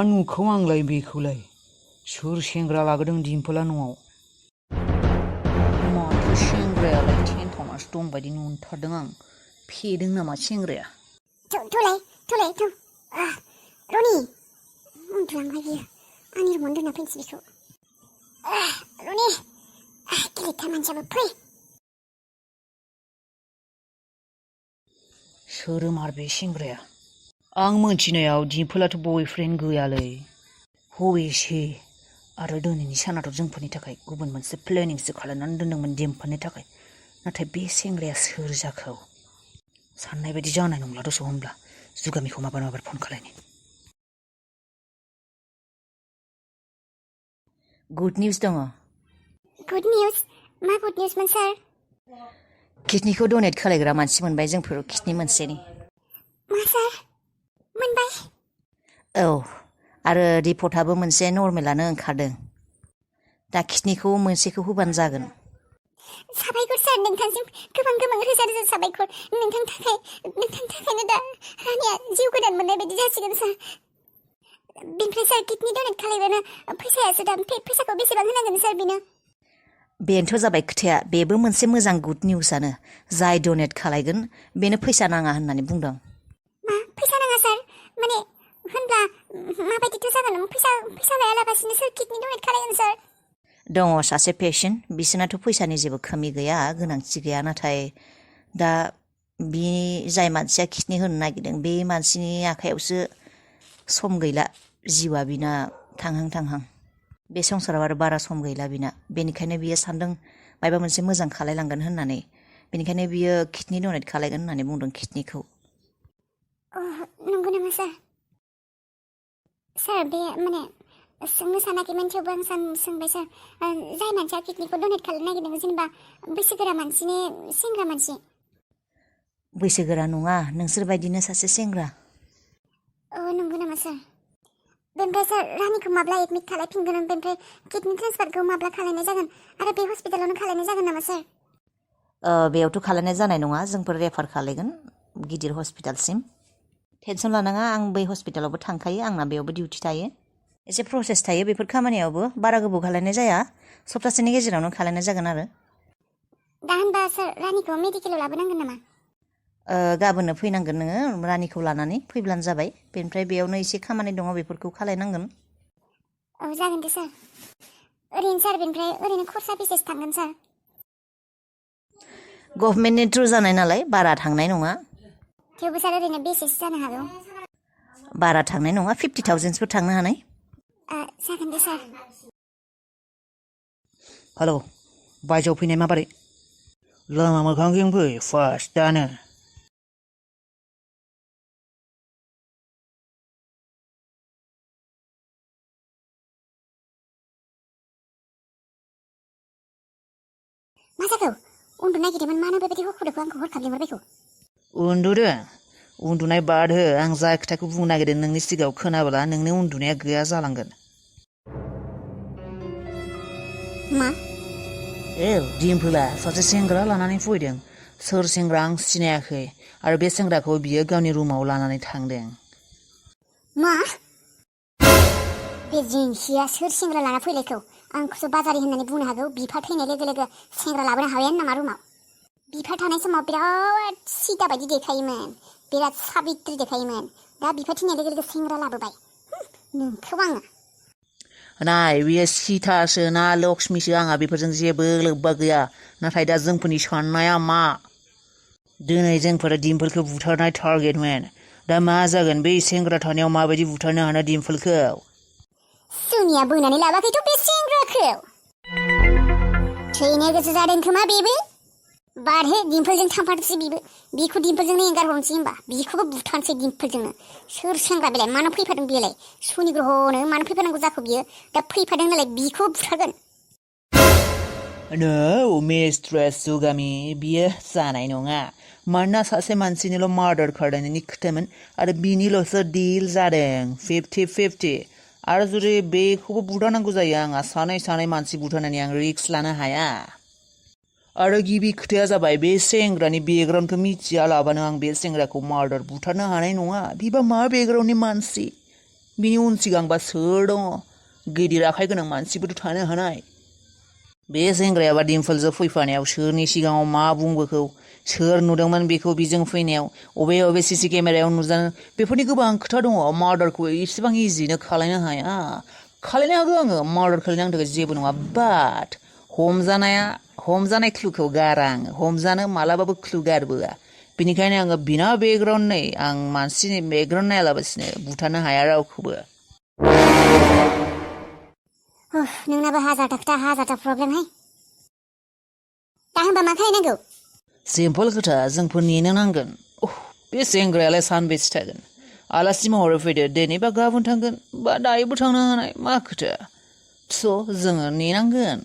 नुखौ आंलाय बेखौलाय सोर सेंग्रा लाबोदों दिम्पला न'आव माथो सेंग्रायालाय टेन्थनासो दं बायदि नुथारदों आं फेदों नामा सेंग्राया रनि उन्दुलांबाय बियो आंनि रुमावनो दोनना फैनोसै बेखौ रनि गिलिरथार मानसियाबो फै सोरमार बे सेंग्राया आं मोनथिनायाव दिम्पलाथ' बयफ्रेन्ड गैयालै हबेसे आरो दिनैनि सानाथ' जोंफोरनि थाखाय गुबुन मोनसे प्लेनिंसो खालामनानै दोनदोंमोन दिम्पलनि थाखाय नाथाय बे सेंग्राया सोर जाखो साननाय बायदि जानाय नंला दस' होनब्ला जुगामिखौ माबार फन खालायनि गुड निउस दङ गुड निउस मा गुड निउसमोन सार किडनिखौ डनेट खालायग्रा मानसि मोनबाय जोंफोर किडनि मोनसेनि मा सार मोनबाय औ आरो रिपर्टआबो मोनसे नर्मेलानो ओंखारदों दा किडनिखौ मोनसेखौ होबानो जागोन साबायखर सार नोंथांसिम गोबां रोजा रोजा साबायखर नोंथांनि थाखायनो दा रानिया जिउ गोदान मोननाय बायदि जासिगोन सार बेनिफ्राय सार किडनि डनेट खालायबानो फैसायासो दा फैसाखौ बेसेबां होनांगोन सार बेनो बेनोथ' जाबाय खोथाया बेबो मोनसे मोजां गुड निउसआनो जाय डनेट खालायगोन बेनो फैसा नाङा होननानै बुंदों मा फैसा नाङा सार माने होनब्ला माबायदिथ' जागोन फैसा लायालाबासिनो सोर किडनि डनेट खालायगोन सार दङ सासे पेशेन्ट बिसोरनाथ' फैसानि जेबो खमि गैया गोनांथि गैया नाथाय दा बे जाय मानसिया किडनि होनो नागिरदों बे मानसिनि आखायावसो सम गैला जिउआ बिना थांहां बे संसाराव आरो बारा सम गैला बिना बेनिखायनो बियो सानदों माबा मोनसे मोजां खालायलांगोन होननानै बेनिखायनो बियो किडनि डनेट खालायगोन होननानै बुंदों किडनिखौ नंगौ नामा सार बे माने सोंनो सानाखैमोन थेवबो आं सोंबाय सार जाय मानसिया किडनिखौ डनेट खालामनो नागिरदों जेनेबा बैसोगोरा मानसिनि सेंग्रा मानसि बैसोगोरा नङा नोंसोर बायदिनो सासे सेंग्रा नंगौ नामा सार बेनिफ्राय सार रानिखौ माब्ला एडमिट खालायफिनगोन बेनिफ्राय किडनि ट्रान्सफारखौ माब्ला खालायनाय जागोन आरो बे हस्पिटालावनो खालायनाय जागोन नामा सार बेयावथ' खालायनाय जानाय नङा जोंफोर रेफार खालायगोन गिदिर हस्पिटालसिम टेनसन लानाङा आं बै हस्पिटालावबो थांखायो आंना बेयावबो डिउटि थायो एसे प्रसेस थायो बेफोर खामानियावबो बारा गोबाव खालायनाय जाया सप्तासेनि गेजेरावनो खालायनाय जागोन आरो दा होनबा सार रानिखौ मेडिकेलाव लाबोनांगोन नामा गाबोननो फैनांगोन नोङो रानिखौ लानानै फैब्लानो जाबाय बेनिफ्राय बेयावनो एसे खामानि दङ बेफोरखौ खालायनांगोन औ जागोन दे सार ओरैनो सार बेनिफ्राय ओरैनो खरसा बेसेसो थांगोन सार गभर्नमेन्टनि थ्रु जानाय नालाय बारा थांनाय नङा थेवबो सार ओरैनो बेसेसो जानो हागौ बारा थांनाय नङा 50,000सो थांनो हानाय जागोन दे सार हेलौ बायजोआव फैनाय माबोरै लामा मोखांथिं फै फार्स्टआनो मा जाखो उन्दुनो नागिरदोंमोन मानो बेबायदि हरखौदों आंखौ हरखाब लिंहरबायखौ उन्दुदों उन्दुनाय बाद हो आं जाय खोथाखौ बुंनो नागिरदों नोंनि सिगाङाव खोनाब्ला नोंनि उन्दुनाया गैया जालांगोन मा दिम्पला सासे सेंग्रा लानानै फैदों सोर सेंग्रा आं सिनायाखै आरो बे सेंग्राखौ बियो गावनि रुमाव लानानै थांदों मा बे जिंसिया सोर सेंग्रा लाना फैलायखौ आंखौसो बाजारि होननानै बुंनो हागौ बिफा थैनाय लोगो लोगो सेंग्रा लाबोनो हाबायानो नामा रुमाव बिफा थानाय समाव बिराद सिदा बायदि देखायोमोन बिराद साबित्रि देखायोमोन दा बिफा थैनाय लोगो लोगो सेंग्रा लाबोबाय नोंखौ आङो नाय बियो सीतासो ना लक्ष्मीसो आंहा बेफोरजों जेबो लोब्बा गैया नाथाय दा जोंफोरनि साननाया मा दिनै जोंफोर दिम्पलखौ बुथारनाय टारगेटमोन दा मा जागोन बै सेंग्रा थानायाव माबायदि बुथारनो हानो दिम्पलखौ सुनिया बोनानै लाबाखैथ' बे सेंग्राखौ थैनो गोसो जादों खोमा बेबो बारहे दिम्पलजों थांफाथोंसै बिखौ दिम्पलजोंनो एंगारहरनोसै होमबा बिखौबो बुथारनोसै दिम्पलजोंनो सोर सेंग्रा बेलाय मानो फैफादों बेलाय सुनि ग्रहनो मानो फैफानांगौ जाखो बियो दा फैफादों नालाय बिखौबो बुथारगोन नो मिस्ट्रेस जुगामि बियो जानाय नङा मानोना सासे मानसिनिल' मार्डार खालायनायनि खोथामोन आरो बिनिल'सो डिल जादों 50-50 आरो जुदि बेखौबो बुथारनांगौ जायो आंहा सानै मानसि बुथारनानै आं रिक्स लानो हाया आरो गिबि खोथाया जाबाय बे सेंग्रानि बेकग्राउन्डखौ मिथियालाबानो आं बे सेंग्राखौ मार्डार बुथारनो हानाय नङा बिबा मा बेकग्राउन्डनि मानसि बिनि उन सिगांबा सोर दङ गिदिर आखाइ गोनां मानसिबोथ' थानो हानाय बे सेंग्रायाबा दिम्पोलजों फैफानायाव सोरनि सिगाङाव मा बुंबोखौ सोर नुदोंमोन बेखौ बिजों फैनायाव अबे सीसी केमेरायाव नुजानो बेफोरनि गोबां खोथा दङ मार्डारखौ एसेबां इजिनो खालायनो हाया खालायनो हागौ आङो मार्डार खालायनो आंनि थाखाय जेबो नङा बाट हमजानाय क्लुखौ गारा आङो हमजानो मालाबाबो क्लु गारबोआ बेनिखायनो आङो बिना बेकग्राउन्ड नै आं मानसिनि बेकग्राउन्ड नायालाबासिनो बुथारनो हाया रावखौबो नोंनाबो हाजारथा प्रब्लेमहाय दा होनबा मा खालायनांगौ सिम्पोल खोथा जोंफोर नेनो नांगोन बे सेंग्रायालाय सानबेसे थागोन आलासि महरै फैदो दिनैबा गाबोन थांगोन बा दायोबो थांनो हानाय मा खोथा स' जोङो नेनांगोन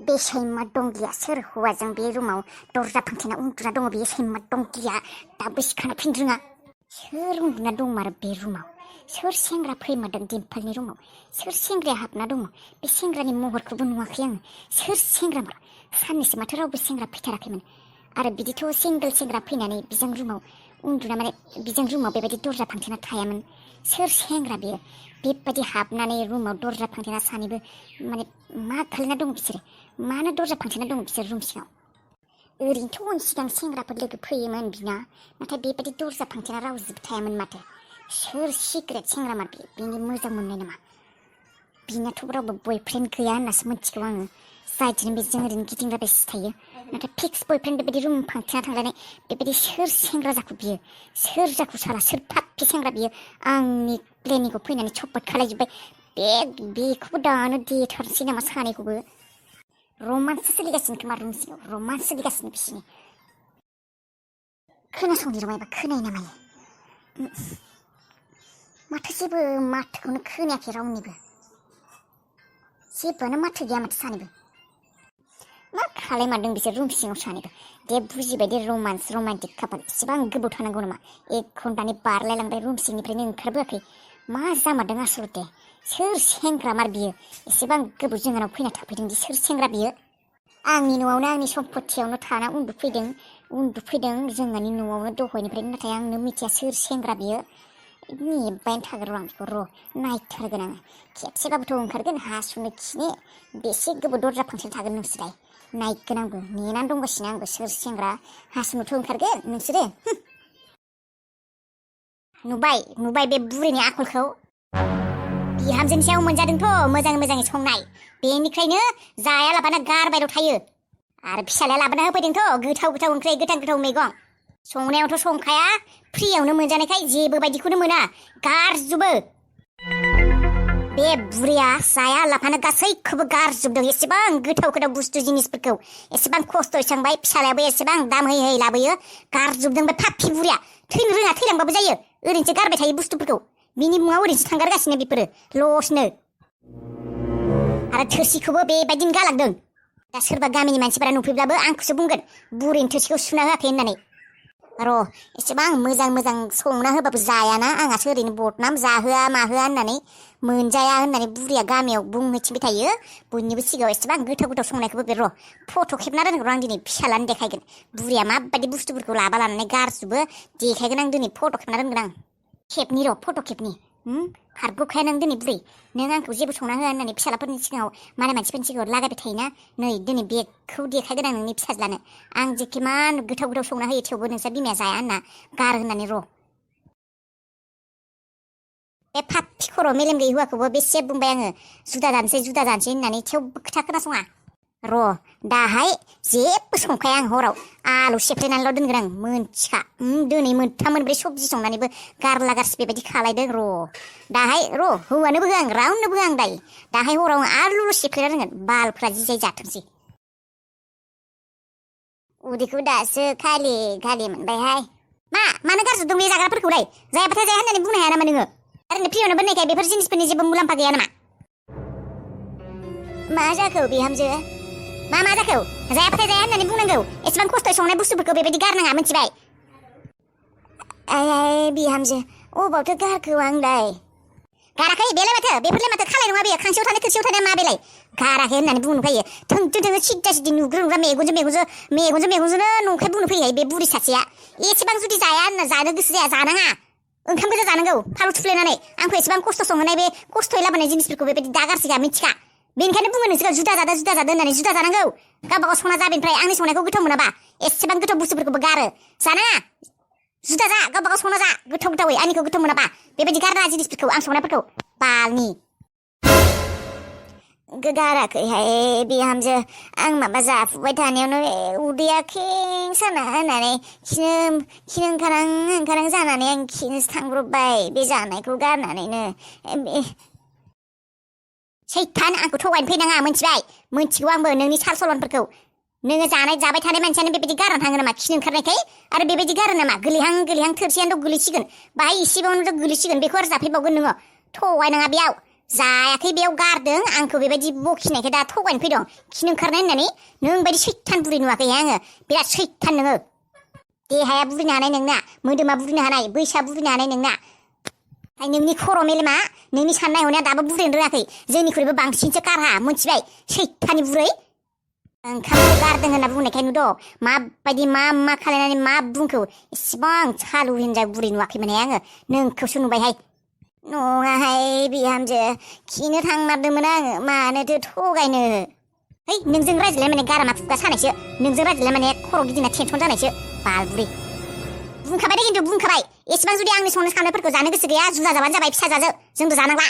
बे सैमा दंगिया सोर हौवाजों बे रुमाव दरजा फांथेना उन्दुना दङ बे सैमा दंगिया दाबो सिखारना फैनो रोङा सोर उन्दुना दंमारो बे रुमाव सोर सेंग्रा फैमारदों दिम्पोलनि रुमाव सोर सेंग्राया हाबना दङ बे सेंग्रानि महरखौबो नुवाखै आङो सोर सेंग्रामोन साननैसो माथो रावबो सेंग्रा फैथाराखैमोन आरो बिदिथ' सिंगोल सेंग्रा फैनानै बिजों रुमाव उन्दुना माने बिजों रुमाव बेबायदि दरजा फांथेना थायामोन सोर सेंग्रा बेयो बेबायदि हाबनानै रुमाव दरजा फांथेना सानैबो माने मा खालायना दङ बिसोरो मानो दरजा फांथेना दङ बिसोर रुम सिङाव ओरैनोथ' उन सिगां सेंग्राफोर लोगो फैयोमोन बिना नाथाय बेबायदि दरजा फांथेना रावजोबो थायामोन माथो सोर सिक्रेट सेंग्रामार बिनि मोजां मोननाय नामा बिनाथ' रावबो बयफ्रेन्ड गैया होननासो मिथिगौ आङो जायदिनो बेजों ओरैनो गिदिंलाबायसो थायो नाथाय फिक्स बयफ्रेन्ड बेबायदि रुम फांथेना थांलायनाय बेबायदि सोर सेंग्रा जाखो बियो सोर जाखो साला सोर फाफ्फि सेंग्रा बियो आंनि प्लेनिंखौ फैनानै चपट खालायजोब्बाय बेखौबो दानो देथारसै नामा सानैखौबो रमान्स सोलिगासिनो खोमा रुम सिङाव रमान्स सोलिगासिनो बिसिनि खोनासंनि र' मायबा खोनायो ना मायो माथो जेबो माथोखौनो खोनायाखै रावनिबो जेबोआनो माथो गैया माथो सानैबो मा खालायमारदों बिसोर रुम सिङाव सानैबो दे बुजिबाय दे रमान्टिक कापाल एसेबां गोबाव थानांगौ नामा 1 घन्टानि बारलायलांबाय रुम सिंनिफ्रायनो ओंखारबोआखै मा जामारदों आसलते सोर सेंग्रामार बियो एसेबां गोबाव जोंनाव फैना थाफैदों सोर सेंग्रा बियो आंनि न'आवनो आंनि सम्पथियावनो थाना उन्दुफैदों जोंहानि न'आवनो दहायनिफ्रायनो नाथाय आंनो मिथिया सोर सेंग्रा बियो नेबायानो थागोन र' आं बेखौ र' नायथारगोन आङो खेबसेबाबोथ' ओंखारगोन हासुनो खिनो बेसे गोबाव दरजा फांथेना थागोन नोंसोरलाय नायगोन आंबो नेनानै दंगासिनो आंबो सोर सेंग्रा हासुनोथ' ओंखारगोन नोंसोरो नुबाय बे बुरैनि आखलखौ बिहामजोनि सायाव मोनजादोंथ' मोजाङै संनाय बेनिफ्रायनो जायालाबानो गारबायल' थायो आरो फिसालाया लाबोना होफैदोंथ' गोथाव ओंख्रि गोथाव मैगं संनायावथ' संखाया फ्रियावनो मोनजानायखाय जेबो बायदिखौनो मोना गारजोबो बे बुरैया जायालाबानो गासैखौबो गारजोबदों एसेबां गोथाव बुस्थु जिनिसफोरखौ एसेबां खस्थ'यै संबाय फिसालायाबो एसेबां दाम होयै लाबोयो गारजोबदों बे फाफ्फि बुरैया थैनो रोङा थैलांबाबो जायो ओरैनोसो गारबाय थायो बुस्थुफोरखौ बिनि मुङाव ओरैनोसो थांगारगासिनो बेफोरो लसनो आरो थोरसिखौबो बेबायदिनो गालांदों दा सोरबा गामिनि मानसिफोरा नुफैब्लाबो आंखौसो बुंगोन बुरैनि थोरसिखौ सुना होआखै होननानै र' एसेबां मोजां संना होबाबो जायाना आंहासो ओरैनो बदनाम जाहोआ माहोआ होननानै मोनजाया होननानै बुरैया गामियाव बुंहैथिंबाय थायो बयनिबो सिगाङाव एसेबां गोथाव संनायखौबो बे र' फट' खेबना दोनगोन र' आं दिनै फिसालानो देखायगोन बुरैया माबायदि बुस्थुफोरखौ लानानै गारजोबो देखायगोन आं दिनै फट' खेबना दोनगोन आं खेबनि र' फट' खेबनि खारग'खाया नों दिनै बुरै नों आंखौ जेबो संना होआ होननानै फिसालाफोरनि सिगाङाव मालाय मानसिफोरनि सिगाङाव लागायबाय थायोना नै दिनै बेखौ देखायगोन आं नोंनि फिसाज्लानो आं जेखिमान गोथाव संना होयो थेवबो नोंस्रा बिमाया जाया होनना गार होननानै र' बे फाफ्फि खर' मेलेम गैयै हौवाखौबो बेसे बुंबाय आङो जुदा जानोसै होननानै थेवबो खोथा खोनासङा र' दाहाय जेबो संखाया आं हराव आलु सेफ्लेनानैल' दोनगोन आं मोनथिखा दिनै 3-4 सबजि संनानैबो गारसि बेबायदि खालायदों र' दाहाय र' हौवानोबो होआ आं रावनोबो होआ आं दाहाय हराव आं आलुल' सेफ्लेना दोनगोन बालफ्रा जिजाय जाथोंसै उदैखौ दासो खालि मोनबायहाय मानो गारजोबदों बे जाग्राफोरखौलाय जायाबाथाय जाया होननानै बुंनो हाया नामा नोङो ओरैनो फ्रियावनो बोननायखाय बेफोर जिनिसफोरनि जेबो मुलाम्फा गैया नामा मा जाखो बिहामजो मा जाखो जायाबाथाय जाया होननानै बुंनांगौ एसेबां खस्थ'यै संनाय बुस्थुफोरखौ बेबायदि गारनाङा मिथिबाय बिहामजो अबावथो गारखो आंलाय गाराखै बेफोरलाय माथो खालाय नङा बेयो खांसेयाव थानाय थोरसियाव थानाय मा बेलाय गाराखै होननानै बुंनो फैयो थोंजों सिद्दा नुग्रा मेगनजोंनो नंखाय बुंनो फैयो बे बुरि सासेया एसेबां जुदि जाया होनना जानो गोसो जाया जानाङा ओंखाम गोजा जानांगौ फालु थुफ्लेनानै आंखौ एसेबां खस्थ' संहोनाय बे खस्थ'यै लाबोनाय जिनिसफोरखौ बेबायदि दागारसिखा मिथिखा बेनिखायनो बुङो नोंसोर जुदा जादो होननानै जुदा जानांगौ गावबा गाव संना जा बेनिफ्राय आंनि संनायखौ गोथाव मोनाबा एसेबां गोथाव बुस्थुफोरखौबो गारो जानाङा जुदा जा गावबा गाव संना जा गोथावै आंनिखौ गोथाव मोनाबा बेबायदि गारनाङा जिनिसफोरखौ आं संनायफोरखौ बालनि गाराखैहाय बिहामजो आं माबा जाफुबाय थानायावनो उदैया खें साना होननानै खिनो ओंखारां जानानै आं खिनोसो थांब्रबबाय बे जानायखौ गारनानैनो सैथान आंखौ थगायनो फैनाङा मोनथिगौ आंबो नोंनि साल सलनफोरखौ नोङो जाबाय थानाय मानसियानो बेबायदि गारनानै थाङो नामा खिनो ओंखारनायखाय आरो बेबायदि गारो नामा गोलैहां थोरसियानोथ' गोलैसिगोन बाहाय इसेबावनोथ' गोलैसिगोन बेखौ आरो जाफैबावगोन नोङो थगायनाङा बेयाव जायाखै बेयाव गारदों आंखौ बेबायदि बखिनायखाय दा थगायनो फैदों खिनो ओंखारनाय होननानै नों बायदि सैथान बुरि नुवाखै आङो बिराद सैथान नोङो देहाया बुरिनो हानाय नोंना मोदोमा बुरिनो हानाय बैसोआ बुरिनो हानाय नोंना नोंनि खर' मेलेमा नोंनि साननाय हनाया दाबो बुरैनो रोङाखै जोंनिख्रुइबो बांसिनसो कारहा मोनथिबाय सैथानि बुरै ओंखामखौ गारदों होनना बुंनायखाय नुदों माबायदि मा खालायनानै मा बुंखौ इसेबां सालु हिनजाव बुरै नुवाखैमोनहाय आङो नोंखौसो नुबायहाय नङाहाय बिहामजो खिनो थांमारदोंमोन आङो मानोथो थगायनो है नोंजों रायज्लाय माने गारामा खुगा सानायसो नोंजों रायज्लाय माने खर' गिदिंना टेनसन जानायसो बाल बुरै बुंखाबाय दे खिन्थु बुंखाबाय एसेबां जुदि आंनि संनाय खावनायफोरखौ जानो गोसो गैया जुदा जाबानो जाबाय फिसाजोजो जोंबो जानांला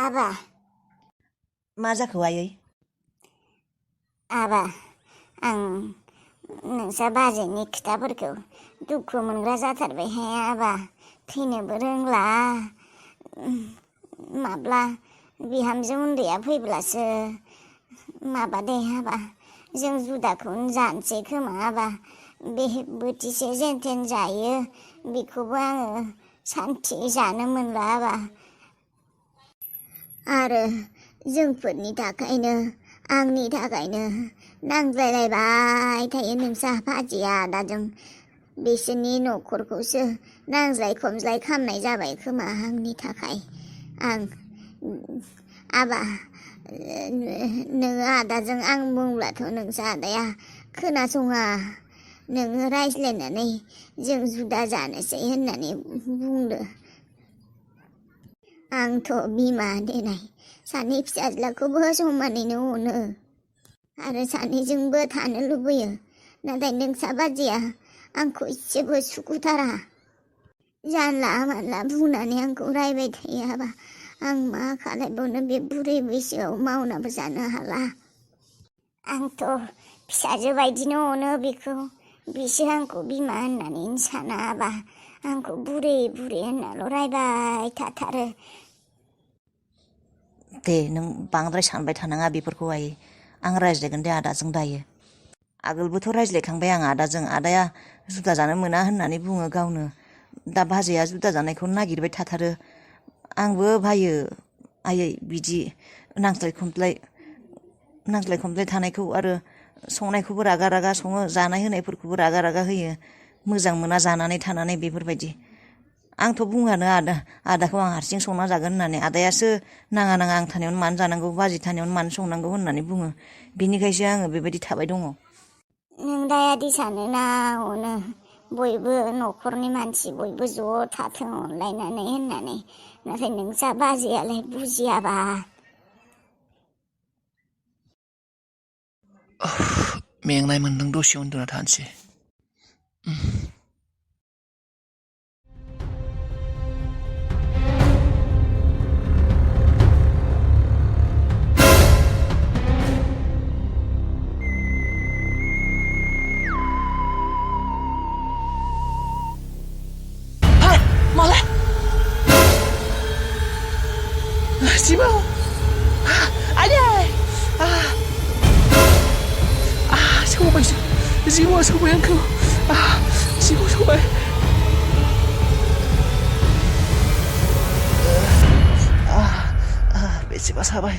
आबा मा जाखो आयै आबा आं नोंसा बाजैनि खोथाफोरखौ दुखु मोनग्रा जाथारबायहाय आबा थैनोबो रोंला माब्ला बिहामजो उन्दैया फैब्लासो माबा दे आबा जों जुदाखौनो जानोसै खोमा आबा बे बोथिसे जेनथेन जायो बेखौबो आङो सान्थि जानो मोनला आबा आरो जोंफोरनि थाखायनो आंनि थाखायनो नांज्लायलायबाय थायो नोंसा फाजिया दाजों बिसोरनि न'खरखौसो नांज्लाय खमज्लाय खालामनाय जाबाय खोमा आंनि थाखाय आं आबा नोङो आदाजों आं बुंब्लाथ' नोंसा आदाया खोनासङा नोङो रायज्लायनानै जों जुदा जानोसै होननानै बुंदो आंथ' बिमा देनाय सानै फिसाज्लाखौबो समानैनो अनो आरो सानैजोंबो थानो लुबैयो नाथाय नोंसा बाजैया आंखौ एसेबो सुखुथारा जानला मानला बुंनानै आंखौ रायबाय थायो आबा आं मा खालायबावनो बे बुरै बैसोआव मावनाबो जानो हाला आंथ' फिसाजो बायदिनो अनो बेखौ बिसो आंखौ बिमा होननानै साना आबा आंखौ बुरै होननाल' रायबाय थाथारो दे नों बांद्राय सानबाय थानाङा बेफोरखौ आयै आं रायज्लायगोन दे आदाजों दायो आगोलबोथ' रायज्लायखांबाय आं आदाजों आदाया जुदा जानो मोना होननानै बुङो गावनो दा बाजैया जुदा जानायखौ नागिरबाय थाथारो आंबो बायो आयै बिदि नांज्लाय खमज्लाय थानायखौ आरो संनायखौबो रागा सङो जानाय होनायफोरखौबो रागा होयो मोजां मोना जानानै थानानै बेफोरबायदि आंथ' बुङानो आदाखौ आं हारसिं संना जागोन होननानै आदायासो नाङा आं थानायावनो मानो जानांगौ बाजै थानायावनो मानो संनांगौ होननानै बुङो बिनिखायसो आङो बेबायदि थाबाय दङ नों दायादि सानोना अनो बयबो न'खरनि मानसि बयबो ज' थाथों अनलायनानै होननानै नाथाय नोंसा बाजैयालाय बुजियाबा मेंनाय मोन्दों दसे उन्दुना थानोसै मालाय जिबौ आयै सौबायसो जिबौआ सौबाय आंखौ जिबौ सौबाय बेसेबा साबाय